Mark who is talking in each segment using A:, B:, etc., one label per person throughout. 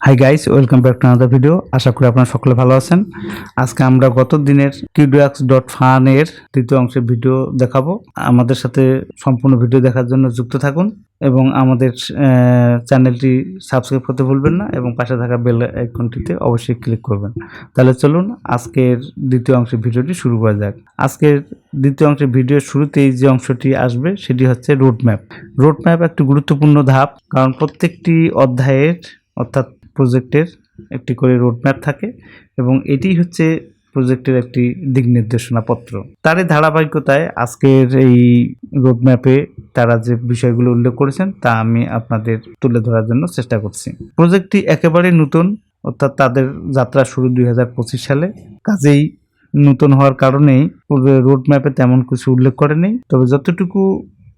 A: High guys, welcome back to another video. আশা করি আপনারা সকলে ভালো আছেন। আজকে আমরা গত দিনের qdux.fun এর তৃতীয় অংশের ভিডিও দেখাবো। আমাদের সাথে সম্পূর্ণ ভিডিও দেখার জন্য যুক্ত থাকুন এবং আমাদের চ্যানেলটি সাবস্ক্রাইব করতে ভুলবেন না এবং পাশে থাকা বেল আইকনটিতে অবশ্যই ক্লিক করবেন। তাহলে চলুন আজকের দ্বিতীয় অংশের ভিডিওটি শুরু করা যাক। আজকের দ্বিতীয় অংশের ভিডিওর শুরুতেই যে অংশটি আসবে সেটি হচ্ছে রোডম্যাপ। রোডম্যাপ একটি গুরুত্বপূর্ণ ধাপ, কারণ প্রত্যেকটি অধ্যায়ের অর্থাৎ প্রজেক্টের একটি করে রোডম্যাপ থাকে এবং এটি হচ্ছে প্রজেক্টের একটি দিক নির্দেশনা পত্র। তারই ধারাবাহিকতায় আজকের এই রোডম্যাপে তারা যে বিষয়গুলো উল্লেখ করেছেন তা আমি আপনাদের তুলে ধরার জন্য চেষ্টা করছি। প্রজেক্টটি একেবারে নতুন, অর্থাৎ তাদের যাত্রা শুরু 2025 সালে। কাজেই নতুন হওয়ার কারণেই রোডম্যাপে তেমন কিছু উল্লেখ করেনি, তবে যতটুকু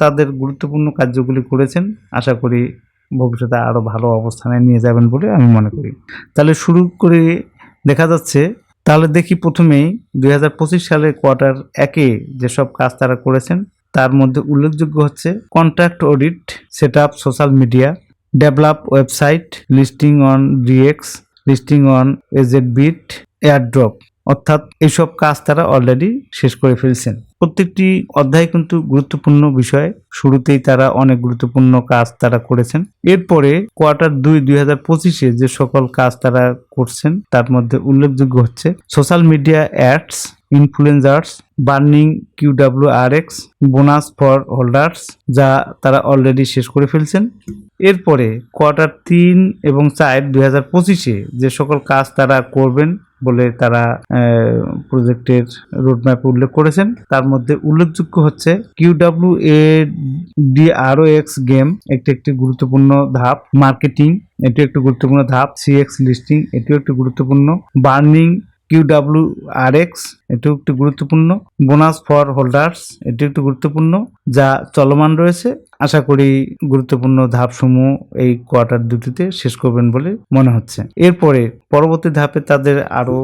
A: তাদের গুরুত্বপূর্ণ কার্যগুলি করেছেন আশা করি ভবিষ্যতে আরও ভালো অবস্থানে নিয়ে যাবেন বলে আমি মনে করি। তাহলে শুরু করে দেখা যাচ্ছে, তাহলে দেখি প্রথমেই 2025 সালের কোয়ার্টার একে যেসব কাজ তারা করেছেন তার মধ্যে উল্লেখযোগ্য হচ্ছে contract audit, set up social media, develop website, listing on DEX, listing on AZBit, airdrop. অর্থাৎ এইসব কাজ তারা অলরেডি শেষ করে ফেলছেন। প্রত্যেকটি অধ্যায় কিন্তু গুরুত্বপূর্ণ বিষয়, শুরুতেই তারা অনেক গুরুত্বপূর্ণ কাজ তারা করেছেন। এরপরে কোয়ার্টার 2025-এ যে সকল কাজ তারা করছেন তার মধ্যে উল্লেখযোগ্য হচ্ছে social media ads, influencers, burning QWRX, bonus for holders, যা তারা অলরেডি শেষ করে ফেলছেন। এরপরে কোয়ার্টার 3 এবং 4 2025-এ যে সকল কাজ তারা করবেন বলে তারা প্রজেক্টের রোডম্যাপে উল্লেখ করেছেন তার মধ্যে উল্লেখযোগ্য হচ্ছে QWADROX গেম, একটি গুরুত্বপূর্ণ ধাপ, মার্কেটিং এটি একটি গুরুত্বপূর্ণ ধাপ, CX লিস্টিং এটিও একটি গুরুত্বপূর্ণ, বার্নিং QWRX এটিও একটি গুরুত্বপূর্ণ, বোনাস ফর হোল্ডার্স এটি একটি গুরুত্বপূর্ণ যা চলমান রয়েছে। আশা করি গুরুত্বপূর্ণ ধাপসমূহ এই কোয়ার্টার দুটিতে শেষ করবেন বলে মনে হচ্ছে। এরপরে পরবর্তী ধাপে তাদের আরো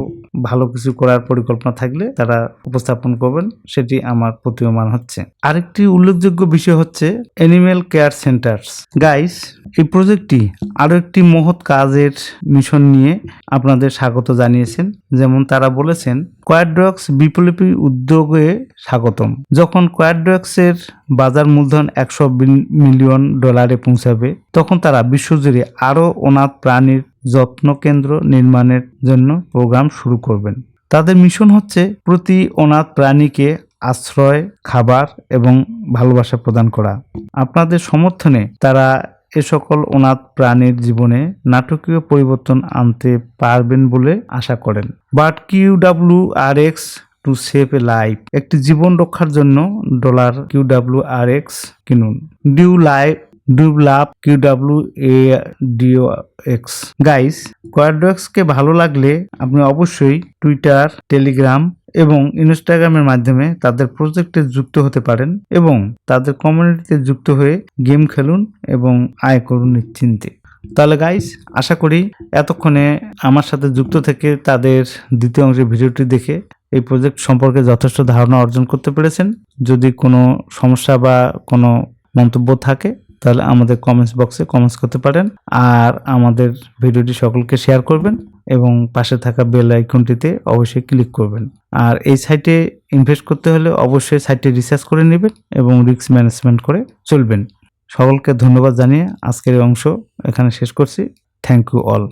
A: ভালো কিছু করার পরিকল্পনা থাকলে তারা উপস্থাপন করবেন, সেটি আমার প্রতীয়মান হচ্ছে। আরেকটি উল্লেখযোগ্য বিষয় হচ্ছে অ্যানিমেল কেয়ার সেন্টার্স। গাইস, এই প্রজেক্টটি আরো একটি মহৎ কাজের মিশন নিয়ে আপনাদের স্বাগত জানিয়েছেন। যেমন তারা বলেছেন, কোয়াড্রক্স বিপ্লবী উদ্যোগে স্বাগতম। যখন কোয়াড্রক্সের বাজার মূলধন $100 মিলিয়ন পৌঁছাবে তখন তারা বিশ্বজুড়ে আরও অনাথ প্রাণীর যত্ন কেন্দ্র নির্মাণের জন্য প্রোগ্রাম শুরু করবেন। তাদের মিশন হচ্ছে প্রতি অনাথ প্রাণীকে আশ্রয়, খাবার এবং ভালোবাসা প্রদান করা। আপনাদের সমর্থনে তারা এ সকল অনাথ প্রাণীর জীবনে নাটকীয় পরিবর্তন আনতে পারবেন বলে আশা করেন। But QWRX to save A life, একটি জীবন রক্ষার জন্য $QWRX কিনুন। Do love QWADROX। গাইস, কোয়াড্রক্সকে ভালো লাগলে আপনি অবশ্যই টুইটার, টেলিগ্রাম এবং ইনস্টাগ্রামের মাধ্যমে তাদের প্রজেক্টে যুক্ত হতে পারেন এবং তাদের কমিউনিটিতে যুক্ত হয়ে গেম খেলুন এবং আয় করুন নিশ্চিন্তে। তাহলে গাইস, আশা করি এতক্ষণে আমার সাথে যুক্ত থেকে তাদের দ্বিতীয় অংশের ভিডিওটি দেখে এই প্রজেক্ট সম্পর্কে যথেষ্ট ধারণা অর্জন করতে পেরেছেন। যদি কোনো সমস্যা বা কোনো মন্তব্য থাকে তাহলে আমাদের কমেন্টস বক্সে কমেন্টস করতে পারেন, আর আমাদের ভিডিওটি সকলকে শেয়ার করবেন এবং পাশে থাকা বেল আইকনটিতে অবশ্যই ক্লিক করবেন। আর এই সাইটে ইনভেস্ট করতে হলে অবশ্যই সাইটে রিসার্চ করে নেবেন এবং রিস্ক ম্যানেজমেন্ট করে চলবেন। সকলকে ধন্যবাদ জানিয়ে আজকের অংশ এখানে শেষ করছি। Thank you all.